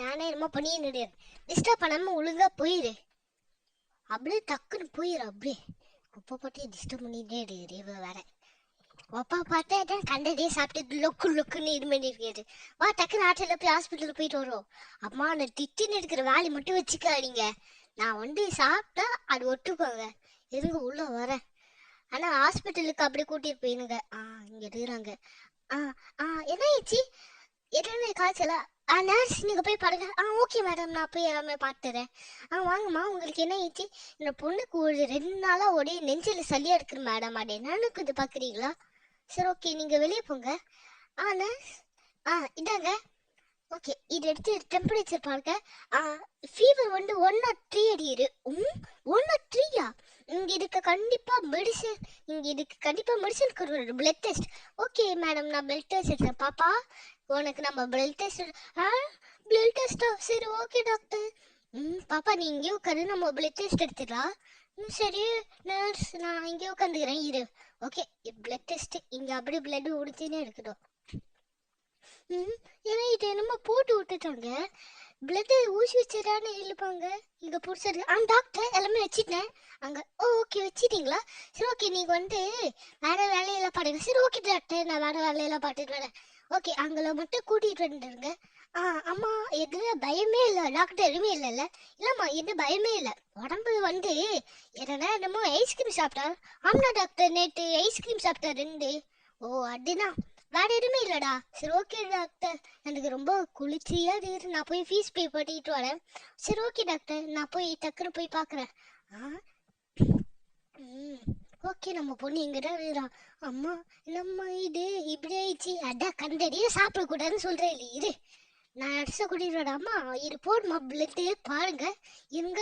நானே என்னமோ பண்ணிட்டு டிஸ்டர்ப் பண்ணாம ஒழுங்கா போயிரு. அப்படியே டக்குன்னு போயிரு. அப்படியே குப்பை போட்டு டிஸ்டர்ப் பண்ணிட்டே இவ வேற. அப்பா பார்த்தா கண்டதே சாப்பிட்டு லொக்கு லொக்குன்னு இது பண்ணிருக்காரு. வா டக்குன்னு ஆட்டில் போய் ஹாஸ்பிட்டலுக்கு போயிட்டு வரும். அம்மா நான் திட்டின்னு இருக்கிற வேலை மட்டும் வச்சுக்காதீங்க. நான் வந்து சாப்பிட்டா அது ஒட்டுக்கோங்க. இருங்க உள்ள வரேன். ஆனா ஹாஸ்பிட்டலுக்கு அப்படி கூட்டிட்டு போயிருங்க. இங்க இருக்கிறாங்க. என்ன ஆயிடுச்சு? என்ன காய்ச்சலா? நர்ஸ் நீங்க போய் பாருங்க. ஓகே மேடம், நான் போய் எல்லாமே பார்த்துறேன். வாங்கம்மா, உங்களுக்கு என்ன ஆயிடுச்சு? இந்த பொண்ணுக்கு ஒரு 2 நாளா ஒரே நெஞ்சில் சளியா இருக்கு மேடம். அது என்னன்னு கொஞ்சம் பாக்குறீங்களா? சரி ஓகே, நீங்க வெளியே போங்க. நர்ஸ் இதாங்க. ஓகே, இது எடுத்து டெம்பரேச்சர் பாருங்க. ஃபீவர் வந்து 103 அடிக்குது. 103யா? இதுக்கு கண்டிப்பா மெடிசன். இதுக்கு கண்டிப்பா medicine blood test. Okay madam, நான் பிளட் டெஸ்ட் எடுத்தேன். பாப்பா உனக்கு நம்ம பிளட் டெஸ்ட். பிளட் டெஸ்டா? சரி ஓகே டாக்டர். பாப்பா நீ இங்கே உட்காந்து நம்ம பிளட் டெஸ்ட் எடுத்துடலாம். சரி நர்ஸ், நான் இங்கே உட்காந்துக்கிறேன் இரு. ஓகே, பிளட் டெஸ்ட் இங்கே அப்படியே பிளட் உடிச்சுன்னே இருக்கட்டும். ஏன்னா இது என்னமோ போட்டு விட்டுட்டாங்க. பிளட் ஊசி வச்சுடான்னு இழுப்பாங்க. இங்கே பிடிச்சிருக்கு. டாக்டர் எல்லாமே வச்சுட்டேன் அங்கே. ஓகே வச்சிட்டீங்களா? சரி ஓகே, நீங்கள் வந்து வேற வேலையெல்லாம் பாருங்க. சரி ஓகே டாக்டர், நான் வேற வேலையெல்லாம் பார்த்துட்டு வரேன். ஓகே, அங்கே மட்டும் கூட்டிகிட்டு வந்துடுங்க. அம்மா எதுவும் பயமே இல்லை டாக்டர், எதுவுமே இல்லைல்ல? இல்லைம்மா எதுவும் பயமே இல்லை. உடம்பு வந்து என்னமோ ஐஸ்கிரீம் சாப்பிட்டா. ஆமாண்ணா டாக்டர், நேற்று ஐஸ்கிரீம் சாப்பிட்டா 2. அதுதான், வேற எதுவுமே இல்லடா. சரி ஓகே டாக்டர், எனக்கு ரொம்ப குளிர்ச்சியா இருக்கு. நான் போய் ஃபீஸ் பே பண்ணிட்டு வரேன். சரி ஓகே டாக்டர், நான் போய் டக்குன்னு போய் பார்க்குறேன். ஓகே, நம்ம பொண்ணு இங்கதான் இருக்கிறான். அம்மா என்னம்மா இது இப்படி ஆயிடுச்சு? அதான் கண்டடியே சாப்பிடக்கூடாதுன்னு சொல்றேன் இல்லை இரு. நான் அடிச்ச கூட்டிட்டு அம்மா இது போடுமா பிளட்டு பாருங்க. இருங்க.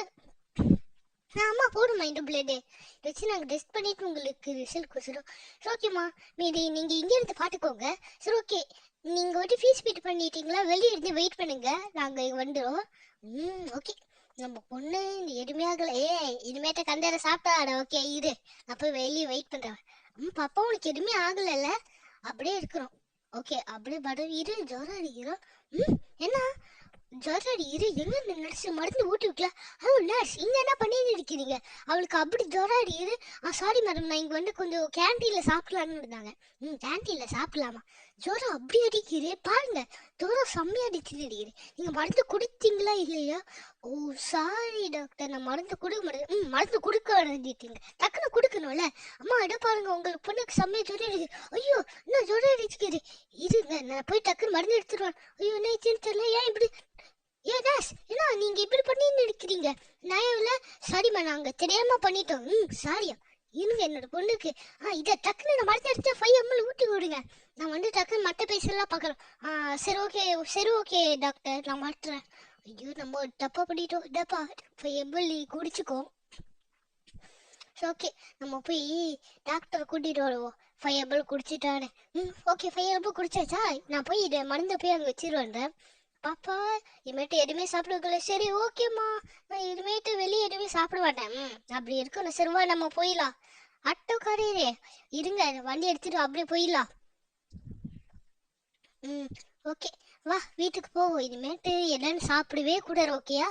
ஆமா போடுமா இந்த பிளட்டு வச்சு நாங்கள் டெஸ்ட் பண்ணிட்டு உங்களுக்கு ரிசல்ட் கொடுத்துடும். ஓகேம்மா, மீதி நீங்கள் இங்கே இருந்து பார்த்துக்கோங்க. சரி ஓகே, நீங்கள் வந்து ஃபீஸ் பே பண்ணிட்டீங்களா? வெளியே இருந்து வெயிட் பண்ணுங்க, நாங்கள் இங்கே வந்துடுவோம். ஓகே, நம்ம பொண்ணு எதுவுமையாகல. இனிமேட்ட கண்டரை சாப்பிட்டாடா. ஓகே இரு, நான் போய் வெளியே வெயிட் பண்ணுறேன். பாப்பா உனக்கு எதுவுமே ஆகலைல்ல? அப்படியே இருக்கிறோம். ஓகே, அப்படியே படம் இரு. ஜோரம் அடிக்கிறோம். என்ன ஜோராடி இரு. எங்க நர்ஸ் மருந்து ஊட்டி விட்டல? நர்ஸ் இங்க என்ன பண்ணிட்டு இருக்கிறீங்க? அவளுக்கு அப்படி ஜோராடி இரு. சாரி மேடம், நான் இங்க வந்து கொஞ்சம் கேன்டீன்ல சாப்பிடலான்னு இருந்தாங்க. கேன்டீன்ல சாப்பிடலாமா? ஜோரம் அப்படி அடிக்கிறே பாருங்க. ஜோரம் செம்மையா அடிச்சுட்டு அடிக்கிறேன். நீங்க மருந்து குடித்தீங்களா இல்லையா? சாரி டாக்டர், நான் மருந்து கொடுக்க மாட்டேன். மருந்து கொடுக்க வேண்டிட்டீங்க, டக்குன்னு கொடுக்கணும்ல. அம்மா இட பாருங்க, உங்களுக்கு பொண்ணுக்கு செம்மையா ஜோரம் அடிக்குது. ஐயோ என்ன ஜோரம் அடிச்சுக்கிறேன். இருங்க, நான் போய் டக்குன்னு மருந்து எடுத்துருவேன். ஐயோ என்ன தெரியல. ஏன் இப்படி? என்ன நீங்க இப்படி பண்ணின்னு இருக்கிறீங்க? நியாயம்ல? சாரிம்மா, நாங்க தெரியாம பண்ணிட்டோம். சாரியா? இருங்க, என்னோட பொண்ணுக்கு இதை டக்குன்னு நான் மருந்து எடுத்து 5 ml ஊட்டி விடுங்க. நான் வந்து டக்குன்னு மற்ற பேசலாம் பார்க்குறோம். சரி ஓகே டாக்டர், நான் மாட்டுறேன். ஐயோ நம்ம டப்பா பண்ணிட்டோம். டப்பா 5 ml குடிச்சுக்கோ. ஓகே, நம்ம போய் டாக்டரை கூட்டிட்டு வருவோம். 5 ml குடிச்சிட்டானே. ஓகே 5 ml குடிச்சாச்சா? நான் போய் இதை மருந்தை போய் அங்கே வச்சிருவேன். பாப்பா இனிமேட்டு எதுவுமே சாப்பிடுவதில்ல. சரி ஓகேம்மா, நான் இனிமேட்டு வெளியே எதுவுமே சாப்பிட மாட்டேன். அப்படி இருக்கணும். சரிவா நம்ம போயிடலாம். ஆட்டோ காரரே இருங்க, வண்டி எடுத்துட்டு அப்படியே போயிடலாம். ஓகே வா வீட்டுக்கு போவோம். இனிமேட்டு என்னன்னு சாப்பிடவே கூடாது. ஓகேயா?